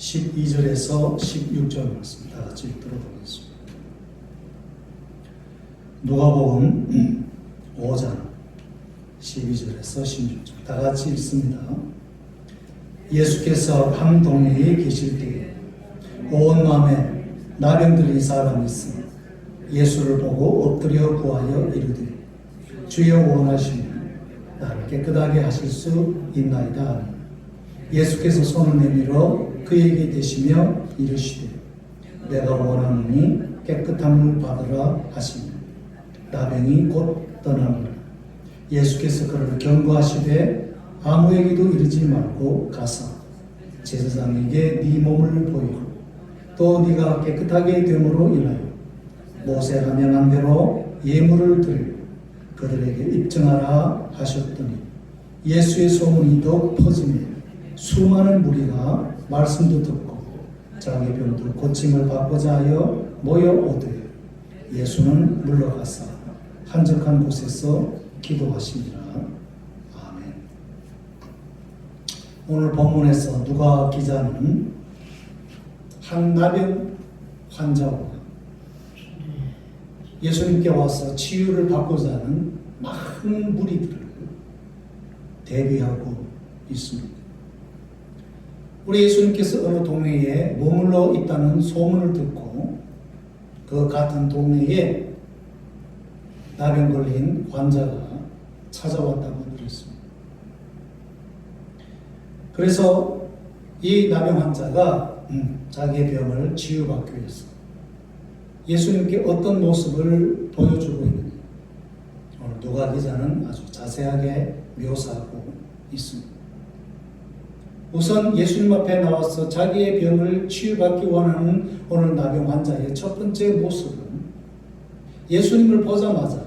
12절에서 16절 말씀 다 같이 들어보겠습니다. 누가복음 5장 12절에서 16절 다 같이 읽습니다. 예수께서 한 동네에 계실 때에 온 마음에 나병 들린 사람이 있으니 예수를 보고 엎드려 구하여 이르되 주여 원하시면 나를 깨끗하게 하실 수 있나이다 하니 예수께서 손을 내밀어 그에게 대시며 이르시되 내가 원하노니 깨끗함을 받으라 하시니 나병이 곧 떠나니라. 예수께서 그를 경고하시되 아무에게도 이르지 말고 가서 제사장에게 네 몸을 보이고 또 네가 깨끗하게 됨으로 인하여 모세가 명한 대로 예물을 드리고 그들에게 입증하라 하셨더니 예수의 소문이 더욱 퍼지며 수많은 무리가 말씀도 듣고 자기 병들 고침을 받고자 하여 모여오되 예수는 물러가사 한적한 곳에서 기도하시니라. 아멘. 오늘 본문에서 누가 기자는 한 나병 환자와 예수님께 와서 치유를 받고자 하는 많은 무리들을 대비하고 있습니다. 우리 예수님께서 어느 동네에 머물러 있다는 소문을 듣고 그 같은 동네에 나병 걸린 환자가 찾아왔다고 그랬습니다. 그래서 이 나병 환자가 자기의 병을 치유받기 위해서 예수님께 어떤 모습을 보여주고 있느냐, 오늘 누가 기자는 아주 자세하게 묘사하고 있습니다. 우선 예수님 앞에 나와서 자기의 병을 치유받기 원하는 오늘 나병 환자의 첫 번째 모습은 예수님을 보자마자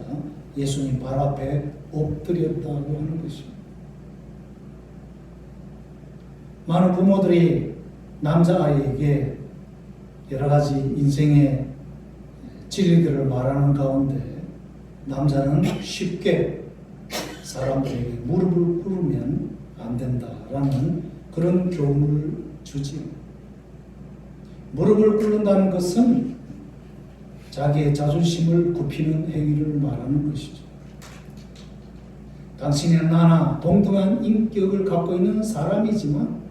예수님 발 앞에 엎드렸다고 하는 것입니다. 많은 부모들이 남자아이에게 여러 가지 인생의 진리들을 말하는 가운데 남자는 쉽게 사람들에게 무릎을 꿇으면 안 된다라는 그런 교훈을 주지요. 무릎을 꿇는다는 것은 자기의 자존심을 굽히는 행위를 말하는 것이죠. 당신은 나나 동등한 인격을 갖고 있는 사람이지만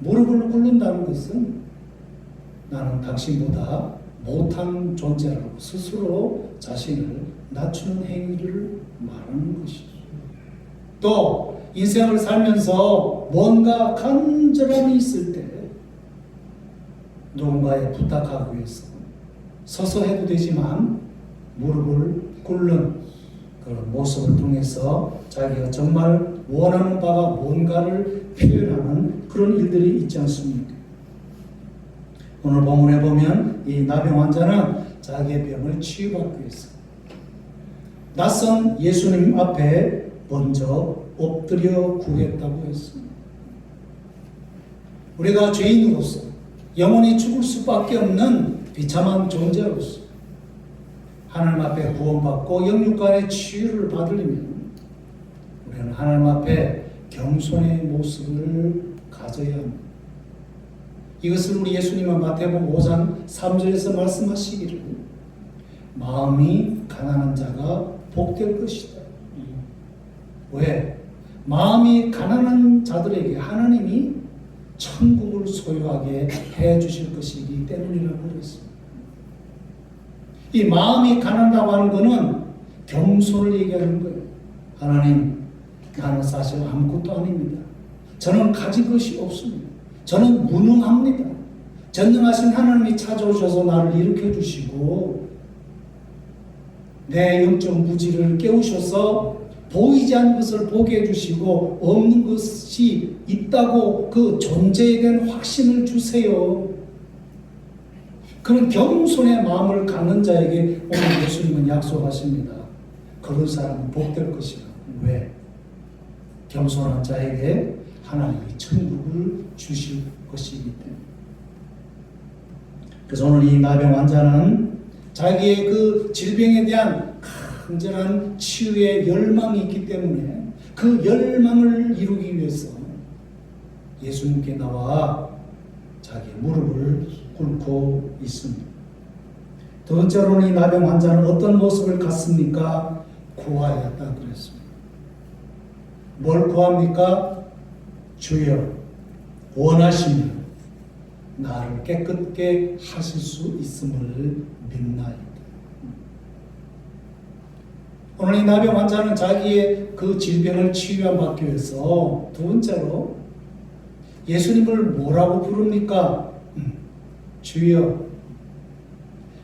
무릎을 꿇는다는 것은 나는 당신보다 못한 존재라고 스스로 자신을 낮추는 행위를 말하는 것이죠. 또 인생을 살면서 뭔가 간절함이 있을 때 누군가에 부탁하기 위해서 서서 해도 되지만 무릎을 꿇는 그런 모습을 통해서 자기가 정말 원하는 바가 뭔가를 표현하는 그런 일들이 있지 않습니까? 오늘 본문에 보면 이 나병 환자는 자기의 병을 치유받기 위해서 낯선 예수님 앞에 먼저 엎드려 구했다고 했습니다. 우리가 죄인으로서 영원히 죽을 수밖에 없는 비참한 존재로서 하나님 앞에 구원받고 영육간의 치유를 받으려면 우리는 하나님 앞에 겸손의 모습을 가져야 합니다. 이것을 우리 예수님은 마태복음 5장 3절에서 말씀하시기를 마음이 가난한 자가 복될 것이다. 왜? 마음이 가난한 자들에게 하나님이 천국을 소유하게 해 주실 것이기 때문이라고 그랬습니다. 이 마음이 가난하다고 하는 것은 겸손을 얘기하는 거예요. 하나님, 나는 사실 아무것도 아닙니다. 저는 가진 것이 없습니다. 저는 무능합니다. 전능하신 하나님이 찾아오셔서 나를 일으켜 주시고 내 영적 무지를 깨우셔서 보이지 않는 것을 보게 해주시고 없는 것이 있다고 그 존재에 대한 확신을 주세요. 그런 겸손의 마음을 갖는 자에게 오늘 예수님은 약속하십니다. 그런 사람은 복될 것이다. 왜? 겸손한 자에게 하나님이 천국을 주실 것이기 때문에. 그래서 오늘 이 나병 환자는 자기의 그 질병에 대한 간절한 치유의 열망이 있기 때문에 그 열망을 이루기 위해서 예수님께 나와 자기 무릎을 꿇고 있습니다. 두 번째로는 이 나병 환자는 어떤 모습을 갖습니까? 구하였다 그랬습니다. 뭘 구합니까? 주여 원하시면 나를 깨끗게 하실 수 있음을 믿나이다. 오늘 이 나병 환자는 자기의 그 질병을 치유받기 위해서 두 번째로 예수님을 뭐라고 부릅니까? 주여.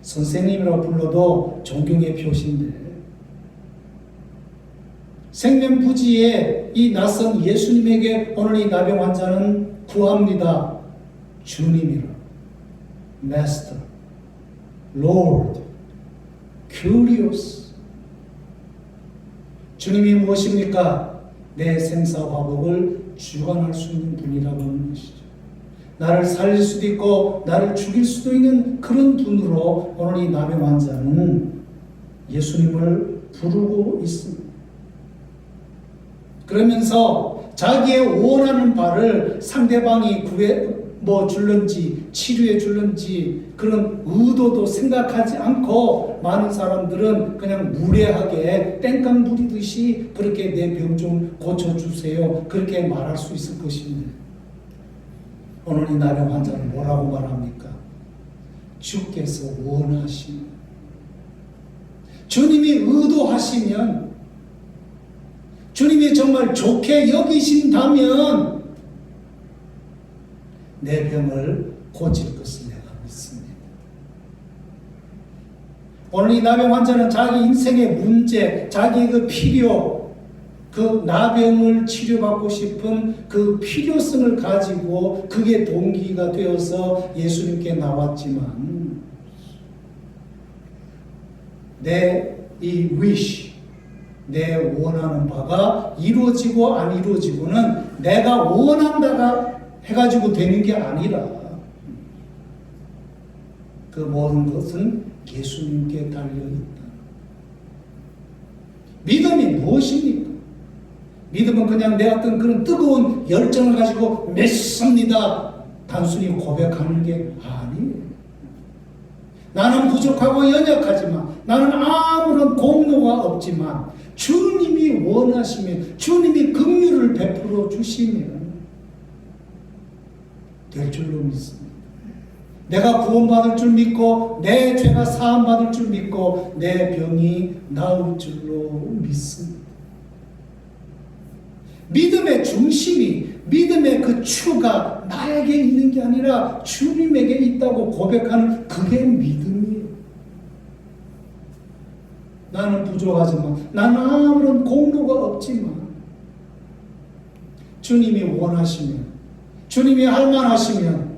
선생님이라고 불러도 존경의 표시인데 생명부지에 이 낯선 예수님에게 오늘 이 나병 환자는 구합니다. 주님이라, Master, Lord, Curious. 주님이 무엇입니까? 내 생사화복을 주관할 수 있는 분이라고 하는 것이죠. 나를 살릴 수도 있고 나를 죽일 수도 있는 그런 분으로 오늘 이 나병 환자는 예수님을 부르고 있습니다. 그러면서 자기의 원하는 바를 상대방이 줄는지 치료해 줄는지 그런 의도도 생각하지 않고 많은 사람들은 그냥 무례하게 땡깡 부리듯이 그렇게 내 병 좀 고쳐주세요 그렇게 말할 수 있을 것인데 오늘 이 나병 환자는 뭐라고 말합니까? 주께서 원하시면 주님이 의도하시면 주님이 정말 좋게 여기신다면 내 병을 고칠 것을 내가 믿습니다. 오늘 이 나병 환자는 자기 인생의 문제, 자기 그 필요, 그 나병을 치료받고 싶은 그 필요성을 가지고 그게 동기가 되어서 예수님께 나왔지만 내 이 wish, 내 원하는 바가 이루어지고 안 이루어지고는 내가 원한다가 해가지고 되는 게 아니라 그 모든 것은 예수님께 달려있다. 믿음이 무엇입니까? 믿음은 그냥 내 어떤 그런 뜨거운 열정을 가지고 믿습니다. 단순히 고백하는 게 아니에요. 나는 부족하고 연약하지만 나는 아무런 공로가 없지만 주님이 원하시면 주님이 긍휼을 베풀어 주시면 될 줄로 믿습니다. 내가 구원받을 줄 믿고 내 죄가 사함받을 줄 믿고 내 병이 나을 줄로 믿습니다. 믿음의 중심이 믿음의 그 추가 나에게 있는 게 아니라 주님에게 있다고 고백하는 그게 믿음이에요. 나는 부족하지만 나는 아무런 공로가 없지만 주님이 원하시면 주님이 할만하시면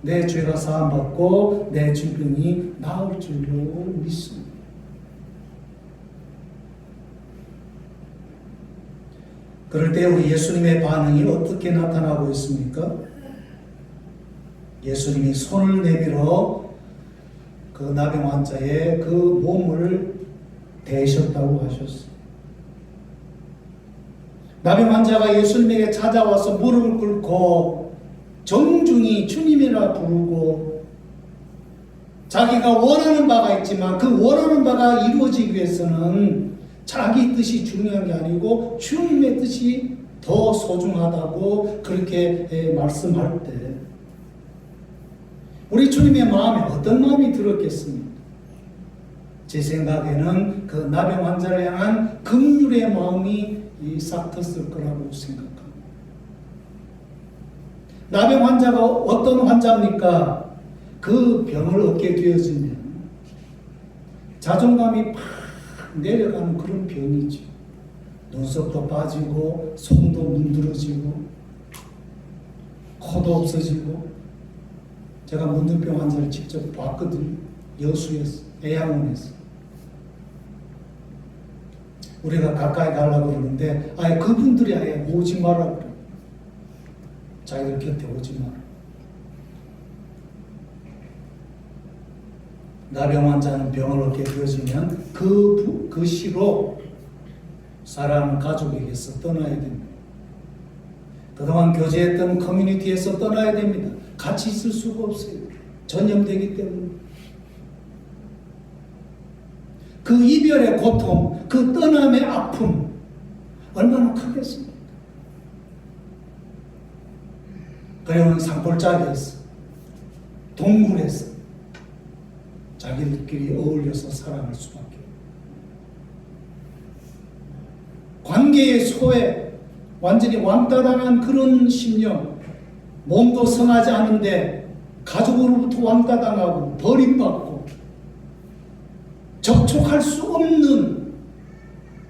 내 죄가 사함받고 내 질병이 나을 줄로 믿습니다. 그럴 때 우리 예수님의 반응이 어떻게 나타나고 있습니까? 예수님이 손을 내밀어 그 나병 환자의 그 몸을 대셨다고 하셨어요. 나병 환자가 예수님에게 찾아와서 무릎을 꿇고 정중히 주님이라 부르고 자기가 원하는 바가 있지만 그 원하는 바가 이루어지기 위해서는 자기 뜻이 중요한 게 아니고 주님의 뜻이 더 소중하다고 그렇게 말씀할 때 우리 주님의 마음에 어떤 마음이 들었겠습니까? 제 생각에는 그 나병 환자를 향한 긍휼의 마음이 싹 텄을 거라고 생각합니다. 나병 환자가 어떤 환자입니까? 그 병을 얻게 되어지면 자존감이 팍 내려가는 그런 병이죠. 눈썹도 빠지고 손도 문드러지고 코도 없어지고 제가 문둥병 환자를 직접 봤거든요. 여수에서 애양원에서 우리가 가까이 가려고 그러는데 아예 그분들이 아예 오지 말라고 그래요. 자기들 곁에 오지 마라. 나병 환자는 병을 얻게 되어지면 그 시로 사람 가족에게서 떠나야 됩니다. 그동안 교제했던 커뮤니티에서 떠나야 됩니다. 같이 있을 수가 없어요. 전염되기 때문에. 그 이별의 고통, 그 떠남의 아픔 얼마나 크겠습니까? 그러면 산골짜기에서, 동굴에서 자기들끼리 어울려서 살아갈 수밖에. 관계의 소외, 완전히 왕따당한 그런 심령, 몸도 성하지 않은데 가족으로부터 왕따당하고 버림받고 접촉할 수 없는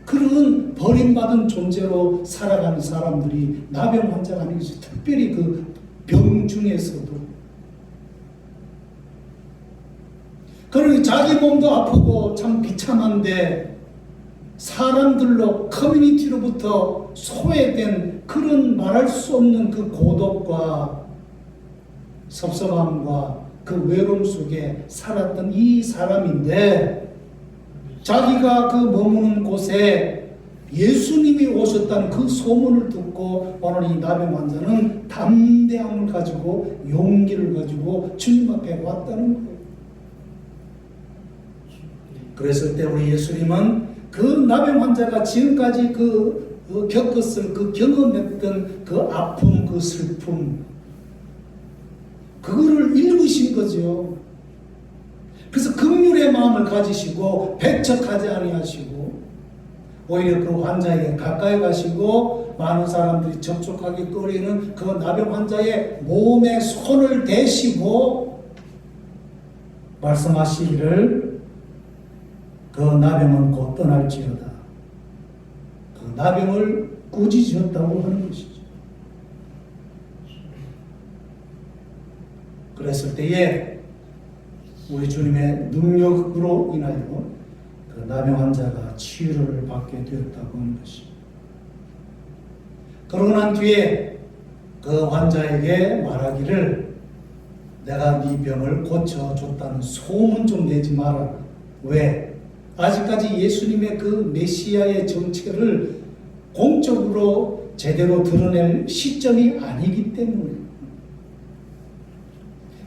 그런 버림받은 존재로 살아가는 사람들이 나병 환자가 아니겠어요. 특별히 그 병 중에서도. 그러니 자기 몸도 아프고 참 비참한데 사람들로, 커뮤니티로부터 소외된 그런 말할 수 없는 그 고독과 섭섭함과 그 외로움 속에 살았던 이 사람인데, 자기가 그 머무는 곳에 예수님이 오셨다는 그 소문을 듣고 오늘 이 나병 환자는 담대함을 가지고 용기를 가지고 주님 앞에 왔다는 거예요. 그랬을 때 우리 예수님은 그 나병 환자가 지금까지 겪었을, 경험했던 그 아픔, 그 슬픔, 그거를 읽으신 거죠. 그래서 긍휼의 마음을 가지시고 배척하지 아니하시고 오히려 그 환자에게 가까이 가시고 많은 사람들이 접촉하기 꺼리는 그 나병 환자의 몸에 손을 대시고 말씀하시기를 그 나병은 곧 떠날지어다. 그 나병을 꾸짖었다고 하는 것이죠. 그랬을 때에 우리 주님의 능력으로 인하여 그 나병 환자가 치유를 받게 되었다고 하는 것입니다. 그러고 난 뒤에 그 환자에게 말하기를 내가 네 병을 고쳐줬다는 소문 좀 내지 마라. 왜? 아직까지 예수님의 그 메시아의 정체를 공적으로 제대로 드러낼 시점이 아니기 때문에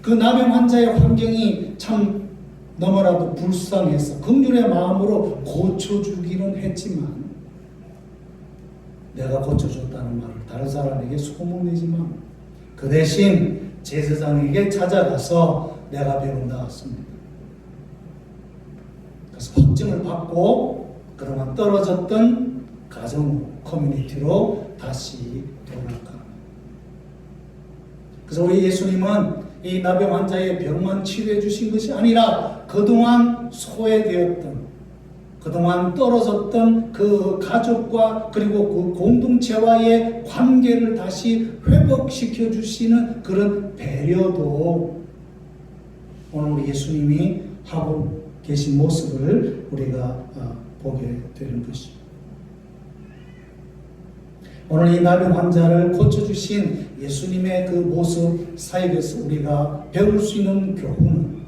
그 나병 환자의 환경이 참 너무나도 불쌍해서 긍휼의 마음으로 고쳐주기는 했지만 내가 고쳐줬다는 말을 다른 사람에게 소문내지만 그 대신 제사장에게 찾아가서 내가 병을 나았습니다. 그래서 확증을 받고 그동안 떨어졌던 가정 커뮤니티로 다시 돌아가. 그래서 우리 예수님은 이 나병 환자의 병만 치료해 주신 것이 아니라 그동안 소외되었던, 그동안 떨어졌던 그 가족과 그리고 그 공동체와의 관계를 다시 회복시켜 주시는 그런 배려도 오늘 우리 예수님이 하고 계신 모습을 우리가 보게 되는 것입니다. 오늘 이 나병 환자를 고쳐주신 예수님의 그 모습 사이에서 우리가 배울 수 있는 교훈은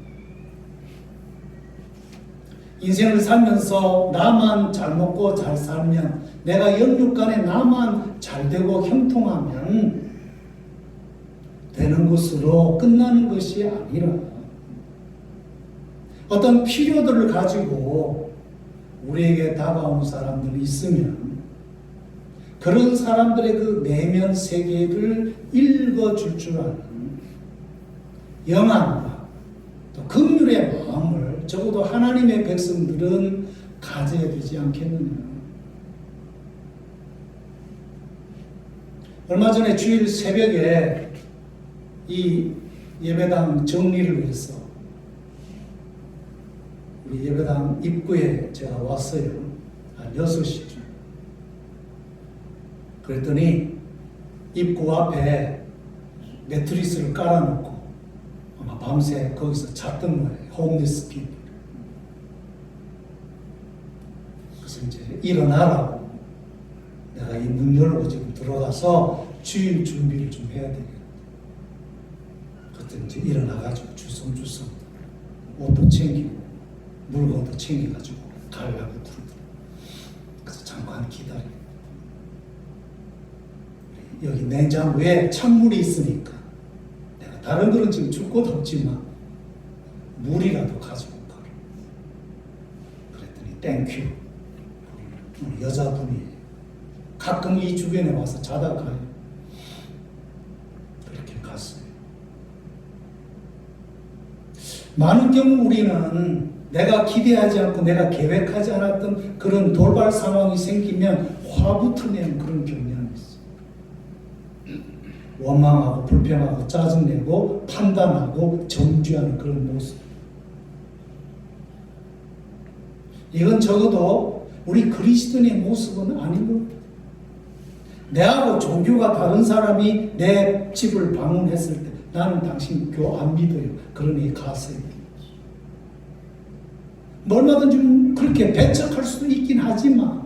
인생을 살면서 나만 잘 먹고 잘 살면, 내가 영육간에 나만 잘 되고 형통하면 되는 것으로 끝나는 것이 아니라 어떤 필요들을 가지고 우리에게 다가오는 사람들이 있으면 그런 사람들의 그 내면 세계를 읽어줄 줄 아는 영안과 또 긍휼의 마음을 적어도 하나님의 백성들은 가져야 되지 않겠느냐. 얼마 전에 주일 새벽에 이 예배당 정리를 위해서 우리 예배당 입구에 제가 왔어요. 한 6시쯤. 그랬더니 입구 앞에 매트리스를 깔아놓고 아마 밤새 거기서 잤던 거예요. 홈리스 피플. 그래서 이제 일어나라고, 내가 이 문 열고 지금 들어가서 주일 준비를 좀 해야 되겠다. 그때 이제 일어나가지고 주섬주섬 옷도 챙기고 물건도 챙겨가지고 가려고 들어가. 그래서 잠깐 기다리고 여기 냉장고에 찬물이 있으니까 내가 다른 거는 지금 줄 것도 없지만 물이라도 가지고 가라. 그랬더니 땡큐. 여자분이 가끔 이 주변에 와서 자다 가요. 그렇게 갔어요. 많은 경우 우리는 내가 기대하지 않고 내가 계획하지 않았던 그런 돌발 상황이 생기면 화부터 내는 그런 경향이 있어요. 원망하고 불평하고 짜증내고 판단하고 정죄하는 그런 모습. 이건 적어도 우리 그리스도인의 모습은 아닌 겁니다. 내하고 종교가 다른 사람이 내 집을 방문했을 때 나는 당신 교 안 믿어요. 그러니 가세요. 얼마든지 그렇게 배척할 수도 있긴 하지만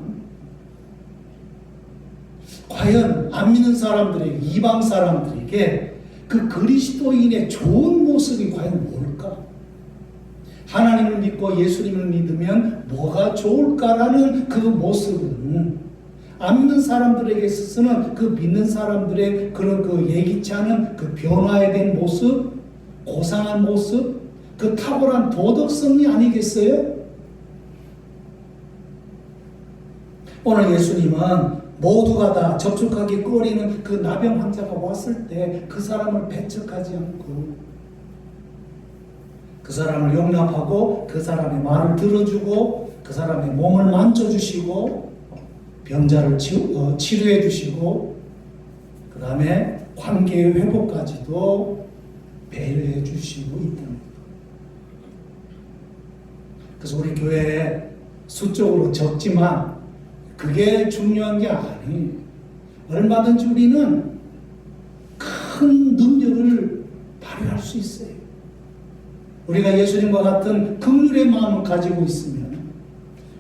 과연 안 믿는 사람들에게, 이방 사람들에게 그 그리스도인의 좋은 모습이 과연 뭘까? 하나님을 믿고 예수님을 믿으면 뭐가 좋을까라는 그 모습은 안 믿는 사람들에게 있어서는 그 믿는 사람들의 그런 그 예기치 않은 그 변화에 대한 모습, 고상한 모습, 그 탁월한 도덕성이 아니겠어요? 오늘 예수님은 모두가 다 접촉하기 꺼리는 그 나병 환자가 왔을 때 그 사람을 배척하지 않고 그 사람을 용납하고 그 사람의 말을 들어주고 그 사람의 몸을 만져주시고 병자를 치료해 주시고 그 다음에 관계의 회복까지도 배려해 주시고 있답니다. 그래서 우리 교회에 수적으로 적지만 그게 중요한 게 아니에요. 얼마든지 우리는 큰 능력을 발휘할 수 있어요. 우리가 예수님과 같은 긍휼의 마음을 가지고 있으면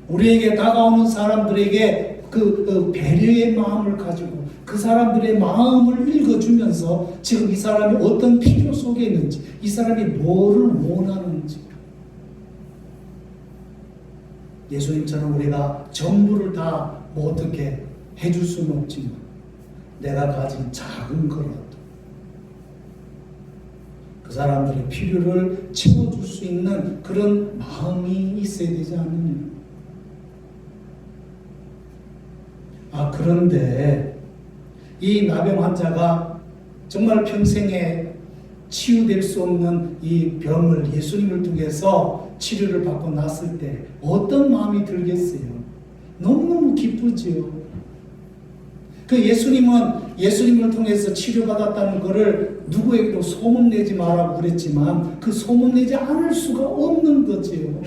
우리에게 다가오는 사람들에게 그 배려의 마음을 가지고 그 사람들의 마음을 읽어주면서 지금 이 사람이 어떤 필요 속에 있는지, 이 사람이 뭐를 원하는지. 예수님처럼 우리가 전부를 다 뭐 어떻게 해줄 수는 없지만 내가 가진 작은 거라도 그 사람들의 필요를 채워줄 수 있는 그런 마음이 있어야 되지 않느냐. 그런데 이 나병 환자가 정말 평생에 치유될 수 없는 이 병을 예수님을 통해서 치료를 받고 났을 때 어떤 마음이 들겠어요? 너무너무 기쁘지요. 그 예수님을 통해서 치료받았다는 것을 누구에게도 소문내지 말라고 그랬지만 그 소문내지 않을 수가 없는 거지요.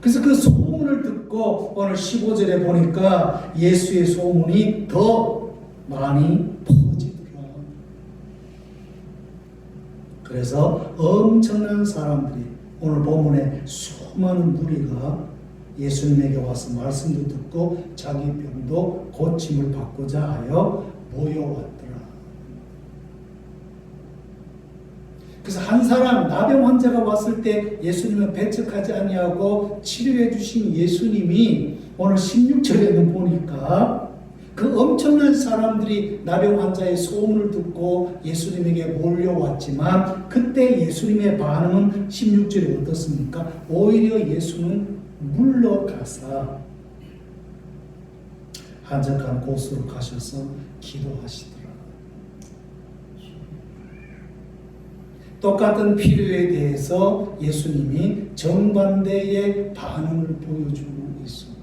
그래서 그 소문을 듣고 오늘 15절에 보니까 예수의 소문이 더 많이 퍼지더라. 그래서 엄청난 사람들이 오늘 본문에 수많은 무리가 예수님에게 와서 말씀도 듣고 자기 병도 고침을 받고자 하여 모여왔더라. 그래서 한 사람 나병 환자가 왔을 때 예수님은 배척하지 아니하고 치료해 주신 예수님이 오늘 16절에는 보니까 그 엄청난 사람들이 나병 환자의 소문을 듣고 예수님에게 몰려왔지만 그때 예수님의 반응은 16절에 어떻습니까? 오히려 예수는 물러가사 한적한 곳으로 가셔서 기도하시더라. 똑같은 필요에 대해서 예수님이 정반대의 반응을 보여주고 있습니다.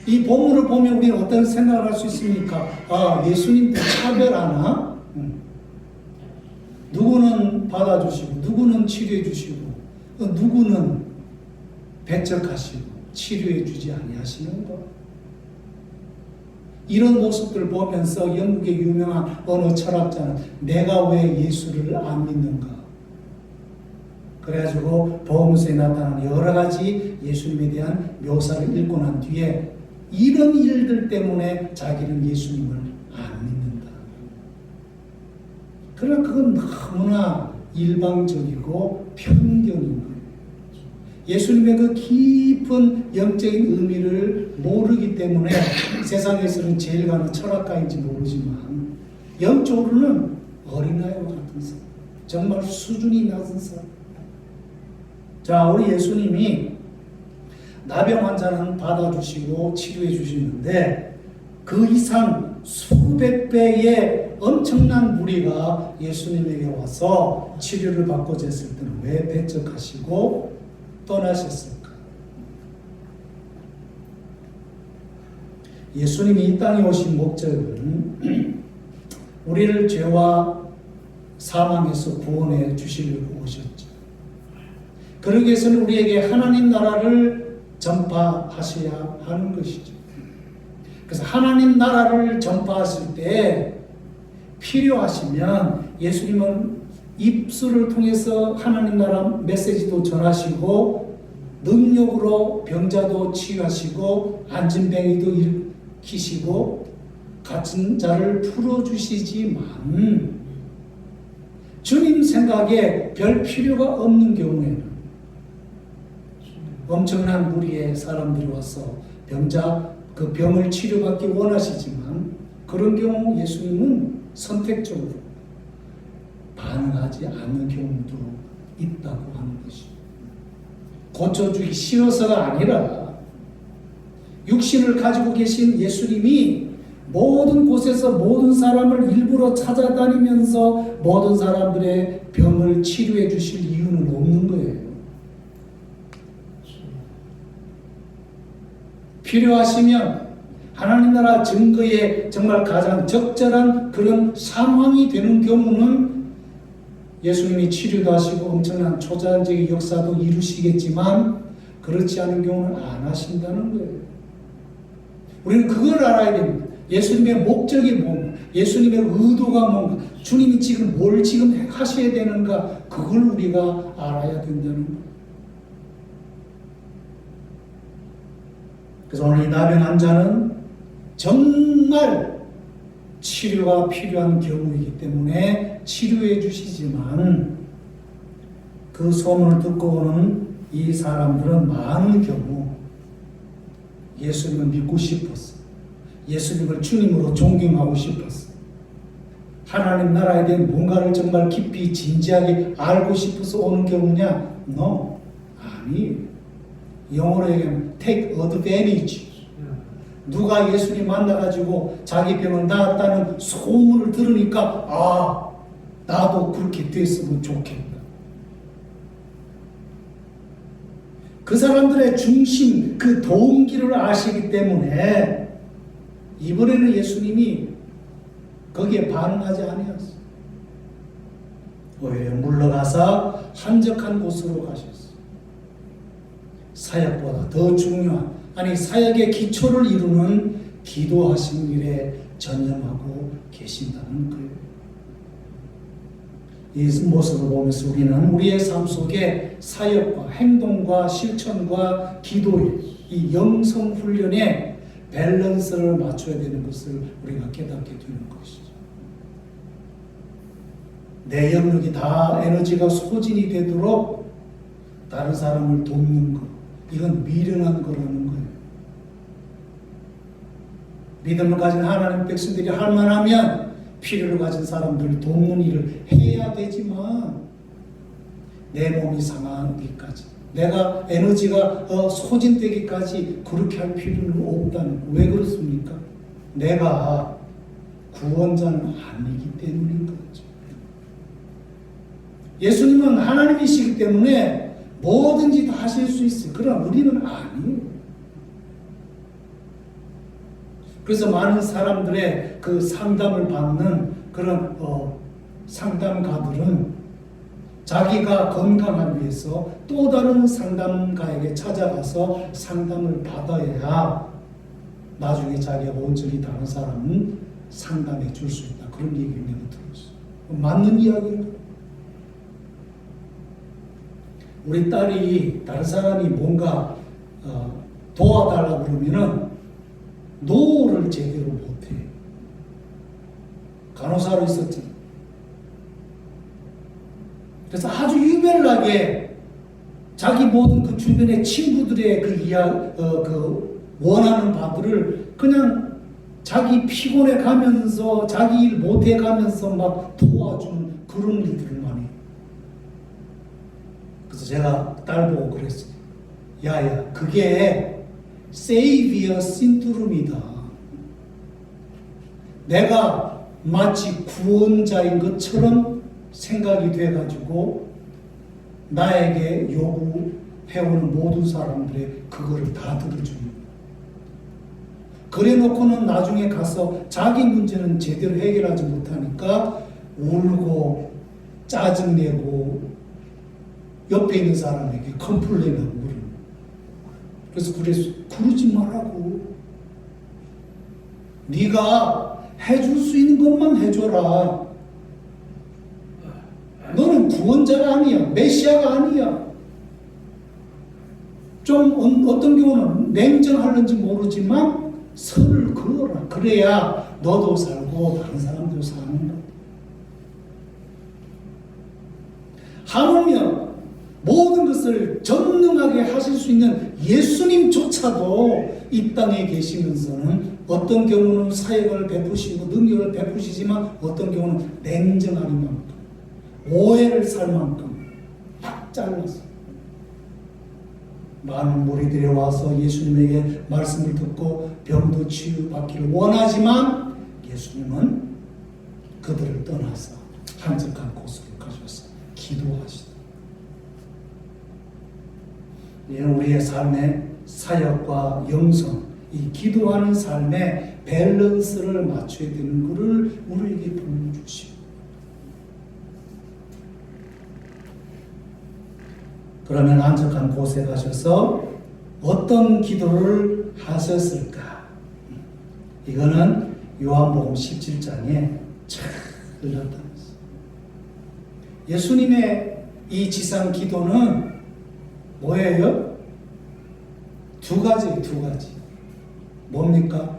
이 본문을 보면 우리는 어떤 생각을 할 수 있습니까? 예수님도 차별하나? 누구는 받아주시고 누구는 치료해 주시고 누구는 배척하시고 치료해 주지 아니하시는 것. 이런 모습들 보면서 영국의 유명한 어느 철학자는 내가 왜 예수를 안 믿는가? 그래가지고 복음서에 나타나는 여러 가지 예수님에 대한 묘사를 읽고 난 뒤에 이런 일들 때문에 자기는 예수님을 안 믿는다. 그러나 그건 너무나 일방적이고 편견인 거예요. 예수님의 그 깊은 영적인 의미를 모르기 때문에 세상에서는 제일 가는 철학가인지 모르지만 영적으로는 어린아이와 같은 사람, 정말 수준이 낮은 사람. 자, 우리 예수님이 나병 환자는 받아주시고 치료해 주시는데 그 이상 수백 배의 엄청난 무리가 예수님에게 와서 치료를 받고자 했을 때는 왜 배척하시고 떠나셨을까? 예수님이 이 땅에 오신 목적은 우리를 죄와 사망에서 구원해 주시려고 오셨죠. 그러기 위해서는 우리에게 하나님 나라를 전파하셔야 하는 것이죠. 그래서 하나님 나라를 전파하실 때 필요하시면 예수님은 입술을 통해서 하나님 나라 메시지도 전하시고 능력으로 병자도 치유하시고 안진뱅이도 일으키시고 갇힌 자를 풀어주시지만 주님 생각에 별 필요가 없는 경우에는 엄청난 무리의 사람들이 와서 그 병을 치료받기 원하시지만 그런 경우 예수님은 선택적으로 반응하지 않는 경우도 있다고 하는 것이죠. 고쳐주기 싫어서가 아니라 육신을 가지고 계신 예수님이 모든 곳에서 모든 사람을 일부러 찾아다니면서 모든 사람들의 병을 치료해 주실 이유는 없는 거예요. 필요하시면 하나님 나라 증거에 정말 가장 적절한 그런 상황이 되는 경우는 예수님이 치료도 하시고 엄청난 초자연적인 역사도 이루시겠지만 그렇지 않은 경우는 안 하신다는 거예요. 우리는 그걸 알아야 됩니다. 예수님의 목적이 뭔가, 예수님의 의도가 뭔가, 주님이 지금 뭘 지금 하셔야 되는가, 그걸 우리가 알아야 된다는 거예요. 그래서 오늘 이 나병 환자는 정말 치료가 필요한 경우이기 때문에 치료해 주시지만 그 소문을 듣고 오는 이 사람들은 많은 경우 예수님을 믿고 싶었어. 예수님을 주님으로 존경하고 싶었어. 하나님 나라에 대한 뭔가를 정말 깊이 진지하게 알고 싶어서 오는 경우냐? No. 아니. 영어로 얘기하면 take advantage. 누가 예수님 만나가지고 자기 병을 나았다는 소문을 들으니까 아, 나도 그렇게 됐으면 좋겠다. 그 사람들의 중심, 그 동기를 아시기 때문에 이번에는 예수님이 거기에 반응하지 아니었어요. 오히려 물러가서 한적한 곳으로 가셨어요. 사역보다 더 중요한, 아니 사역의 기초를 이루는 기도하시는 일에 전념하고 계신다는 거예요. 이 모습을 보면서 우리는 우리의 삶 속에 사역과 행동과 실천과 기도의 이 영성 훈련에 밸런스를 맞춰야 되는 것을 우리가 깨닫게 되는 것이죠. 내 영역이 다 에너지가 소진이 되도록 다른 사람을 돕는 것, 이건 미련한 거라는 거예요. 믿음을 가진 하나님 백성들이 할 만하면 필요를 가진 사람들을 돕는 일을 해야 되지만 내 몸이 상하기까지, 내가 에너지가 소진되기까지 그렇게 할 필요는 없다는 거예요. 왜 그렇습니까? 내가 구원자는 아니기 때문인 거죠. 예수님은 하나님이시기 때문에 뭐든지 다 하실 수 있어요. 그러나 우리는 아니에요. 그래서 많은 사람들의 그 상담을 받는 그런 상담가들은 자기가 건강하기 위해서 또 다른 상담가에게 찾아가서 상담을 받아야 나중에 자기가 온전히 다른 사람은 상담해 줄 수 있다. 그런 얘기를 내가 들었어요. 맞는 이야기인가? 우리 딸이 다른 사람이 뭔가 도와달라고 그러면은 노를 제대로 못해. 간호사로 있었잖아. 그래서 아주 유별나게 자기 모든 그 주변의 친구들의 그 원하는 바들을 그냥 자기 피곤해 가면서 자기 일 못해 가면서 막 도와주는 그런 일들을 많이 해요. 그래서 제가 딸 보고 그랬어요. 야야, 그게 세이비어 신드롬이다. 내가 마치 구원자인 것처럼 생각이 돼가지고 나에게 요구해오는 모든 사람들의 그거를 다 들어주는 거예요. 그래 놓고는 나중에 가서 자기 문제는 제대로 해결하지 못하니까 울고 짜증내고 옆에 있는 사람에게 컴플레인하고 그러는 거예요. 그래서 그러지 말라고. 네가 해줄 수 있는 것만 해줘라. 너는 구원자가 아니야. 메시아가 아니야. 좀 어떤 경우는 냉정할는지 모르지만 선을 그어라. 그래야 너도 살고 다른 사람도 사는 거야. 하물며 모든 것을 전능하게 하실 수 있는 예수님조차도 이 땅에 계시면서는 어떤 경우는 사역을 베푸시고 능력을 베푸시지만 어떤 경우는 냉정하는 만큼 오해를 살 만큼 딱 잘랐어요. 많은 무리들이 와서 예수님에게 말씀을 듣고 병도 치유받기를 원하지만 예수님은 그들을 떠나서 한적한 곳으로 가셔서 기도하시다. 우리의 삶의 사역과 영성, 이 기도하는 삶의 밸런스를 맞춰야 되는 것을 우리에게 보여주시고, 그러면 한적한 곳에 가셔서 어떤 기도를 하셨을까? 이거는 요한복음 17장에 잘 나타났어요. 예수님의 이 지상 기도는 뭐예요? 두 가지. 뭡니까?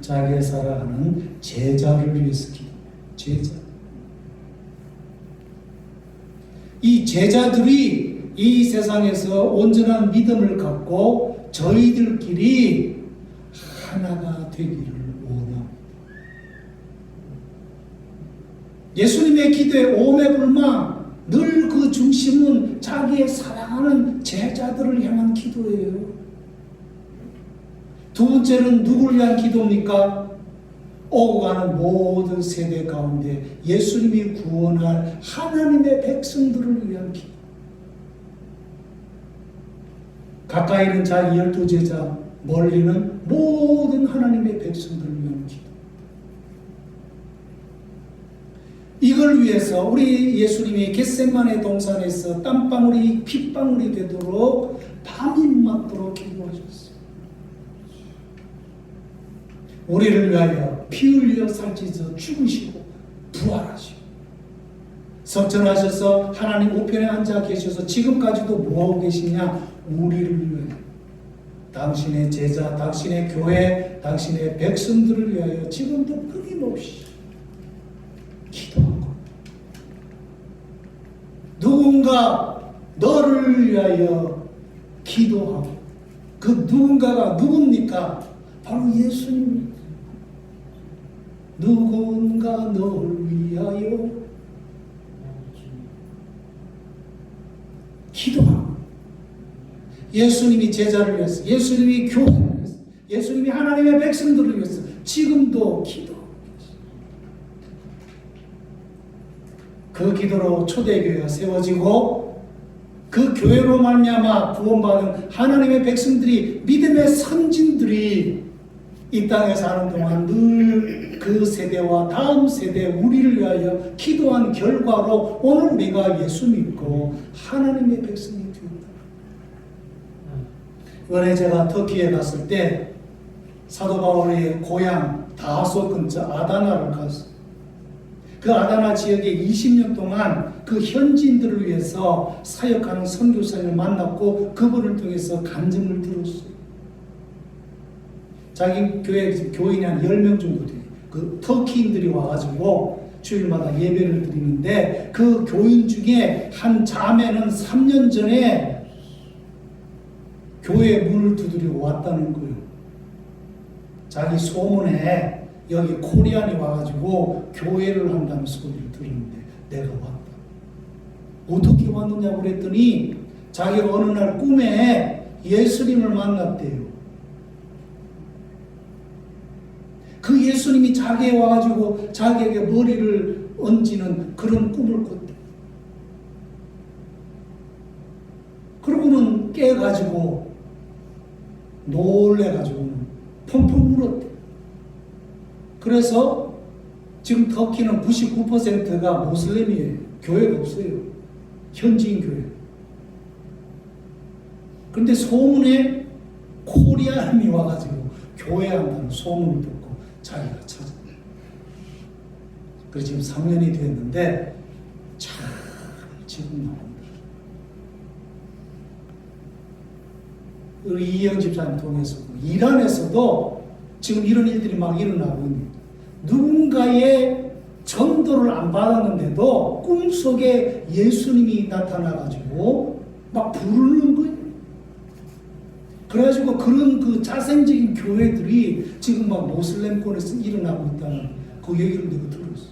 자기의 사랑하는 제자를 위해서 기도. 제자. 이 제자들이 이 세상에서 온전한 믿음을 갖고 저희들끼리 하나가 되기를 원합니다. 예수님의 기도의 오매불망 늘 그 중심은 자기의 사랑하는 제자들을 향한 기도예요. 두 번째는 누구를 위한 기도입니까? 오고 가는 모든 세대 가운데 예수님이 구원할 하나님의 백성들을 위한 기도. 가까이는 자기 12제자, 멀리는 모든 하나님의 백성들을 위한 기도. 이걸 위해서 우리 예수님이 겟세마네 동산에서 땀방울이 핏방울이 되도록 밤이 맞도록 기도하셨어요. 우리를 위하여 피 흘려 살찌서 죽으시고 부활하시고 석천하셔서 하나님 우편에 앉아 계셔서 지금까지도 뭐하고 계시냐? 우리를 위하여, 당신의 제자, 당신의 교회, 당신의 백성들을 위하여 지금도 끊임없이 기도하고, 누군가 너를 위하여 기도하고, 그 누군가가 누굽니까? 바로 예수님입니다. 누군가 너를 위하여 기도하고, 예수님이 제자를 위해서, 예수님이 교회를 위해서, 예수님이 하나님의 백성들을 위해서 지금도 기도하고 계십니다. 그 기도로 초대교회가 세워지고 그 교회로 말미암아 구원받은 하나님의 백성들이, 믿음의 선진들이 이 땅에 사는 동안 늘 그 세대와 다음 세대 우리를 위하여 기도한 결과로 오늘 우리가 예수 믿고 하나님의 백성이 되었다. 이번에 제가 터키에 갔을 때 사도 바울의 고향 다소 근처 아다나를 갔어요. 그 아다나 지역에 20년 동안 그 현지인들을 위해서 사역하는 선교사님을 만났고 그분을 통해서 간증을 들었어요. 자기 교회 교인이 한 10명 정도 돼요. 그 터키인들이 와가지고 주일마다 예배를 드리는데 그 교인 중에 한 자매는 3년 전에 교회 문을 두드리고 왔다는 거예요. 자기 소문에 여기 코리안이 와가지고 교회를 한다는 소리를 들었는데 내가 왔다. 어떻게 왔느냐고 그랬더니 자기가 어느 날 꿈에 예수님을 만났대요. 그 예수님이 자기에 와가지고 자기에게 머리를 얹는 그런 꿈을 꿨대. 그러고는 깨가지고 놀래가지고는 펑펑 울었대. 그래서 지금 터키는 99%가 모슬렘이에요. 교회가 없어요. 현지인 교회. 그런데 소문에 코리안이 와가지고 교회한다는 소문을 듣고 자기가 찾았대. 그래서 지금 3년이 됐는데 참 지금 나옵니다. 우리 이영 집사님 통해서 이란에서도 지금 이런 일들이 막 일어나고 있는, 누군가의 전도를 안 받았는데도 꿈속에 예수님이 나타나가지고 막 부르는 거예요. 그래가지고 그런 그 자생적인 교회들이 지금 막 모슬렘권에서 일어나고 있다는 그 얘기를 내가 들었어.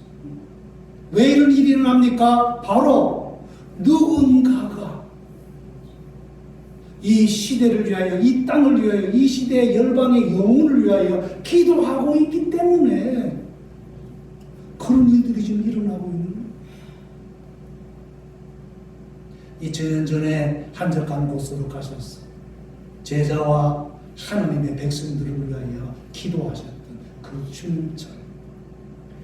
왜 이런 일이 일어납니까? 바로 누군가가 이 시대를 위하여, 이 땅을 위하여, 이 시대의 열방의 영혼을 위하여 기도하고 있기 때문에 그런 일들이 지금 일어나고 있는 거예요. 2000년 전에 한적한 곳으로 가셨어. 제자와 하나님의 백성들을 위하여 기도하셨던 그 주님처럼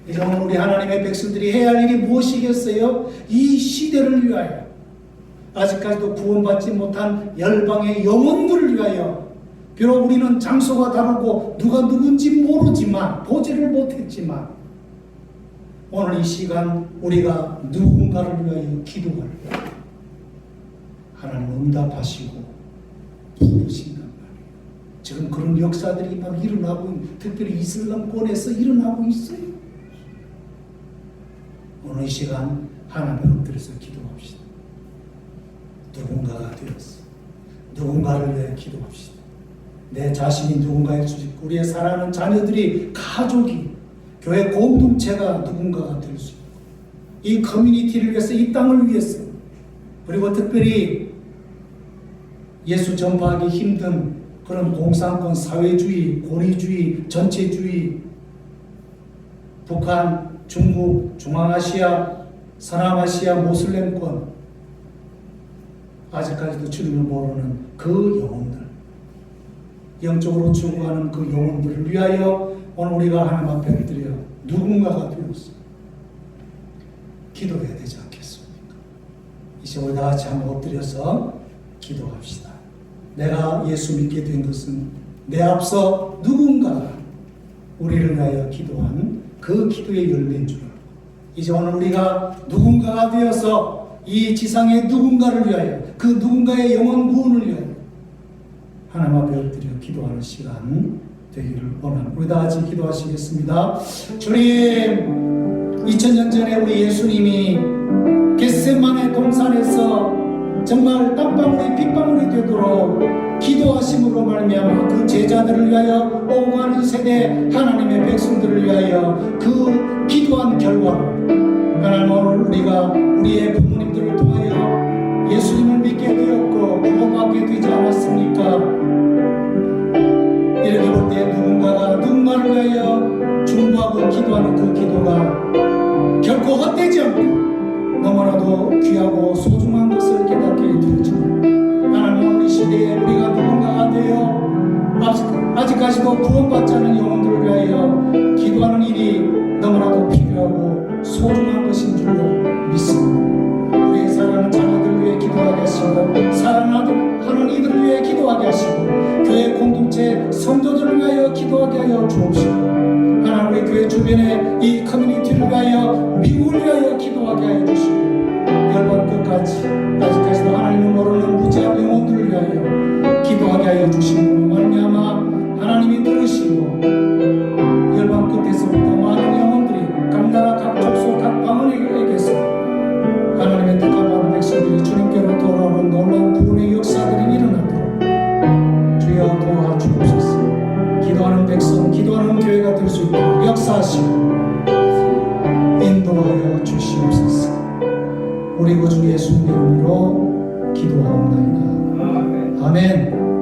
이제 오늘 우리 하나님의 백성들이 해야 할 일이 무엇이겠어요? 이 시대를 위하여, 아직까지도 구원받지 못한 열방의 영혼들을 위하여, 비록 우리는 장소가 다르고 누가 누군지 모르지만, 보지를 못했지만 오늘 이 시간 우리가 누군가를 위하여 기도할 때 하나님 응답하시고 부르신단 말이에요. 지금 그런 역사들이 막 일어나고, 특별히 이슬람권에서 일어나고 있어요. 오늘 이 시간 하나님 엎드려서 기도합시다. 누군가가 되었어. 누군가를 위해 기도합시다. 내 자신이 누군가일 수 있고, 우리의 사랑하는 자녀들이, 가족이, 교회 공동체가 누군가가 될 수 있고, 이 커뮤니티를 위해서, 이 땅을 위해서, 그리고 특별히 예수 전파하기 힘든 그런 공산권, 사회주의, 권위주의, 전체주의, 북한, 중국, 중앙아시아, 서남아시아, 모슬렘권, 아직까지도 주님을 모르는 그 영혼들, 영적으로 추구하는 그 영혼들을 위하여 오늘 우리가 하나님 앞에 엎드려 누군가가 되었어 기도해야 되지 않겠습니까? 이제 우리 다 같이 한번 엎드려서 기도합시다. 내가 예수 믿게 된 것은 내 앞서 누군가가 우리를 위하여 기도한 그 기도의 열매인 줄 알고, 이제 오늘 우리가 누군가가 되어서 이 지상의 누군가를 위하여, 그 누군가의 영혼 구원을 위하여 하나님 앞에 엎드려 기도하는 시간 되기를 원합니다. 우리 다 같이 기도하시겠습니다. 주님, 2000년 전에 우리 예수님이 겟세마네 동산에서 정말 땀방울이 빗방울이 되도록 기도하심으로 말미암아 그 제자들을 위하여, 오고 가는 세대 하나님의 백성들을 위하여 그 기도한 결과로 하나님, 오늘 우리가 우리의 부모님들을 통하여 예수님을 믿게 되었고 구원받게 되지 않았습니까? 이렇게 볼 때 누군가가 누군가를 위하여 중보하고 기도하는 그 기도가 결코 헛되지 않고 너무나도 귀하고 소중한 것을 깨닫게 되었지만, 하나님, 우리 시대에 우리가 누군가가 되어 아직까지도 구원받지 않은 영혼들을 위하여 기도하는 일이 너무나도 필요하고 소중한 것인 줄로 믿습니다. 우리의 사랑하는 자녀들을 위해 기도하게 하시고, 사랑하는 이들을 위해 기도하게 하시고, 교회 공동체 성도들을 위하여 기도하게 하여 주옵시고, 하나님, 우리 교회 주변에 이 커뮤니티를 위하여, 미국을 위하여 기도하게 하여 주시고, 열번 끝까지 아직까지도 하나님을 모르는 무지한 영혼들을 위하여 기도하게 하여 주시고, 말미암아 하나님이 들으시고 열방 끝에서부터 많은 영혼들이 각 나라 각 족속 각 방언에게서 하나님의 택함받은 백성들이 주님께로 돌아오는 놀라운 구원의 역사들이 일어나도록 주여 도와주옵소서. 기도하는 백성, 기도 우리 구주 예수님 이름으로 기도하옵나이다. 아멘.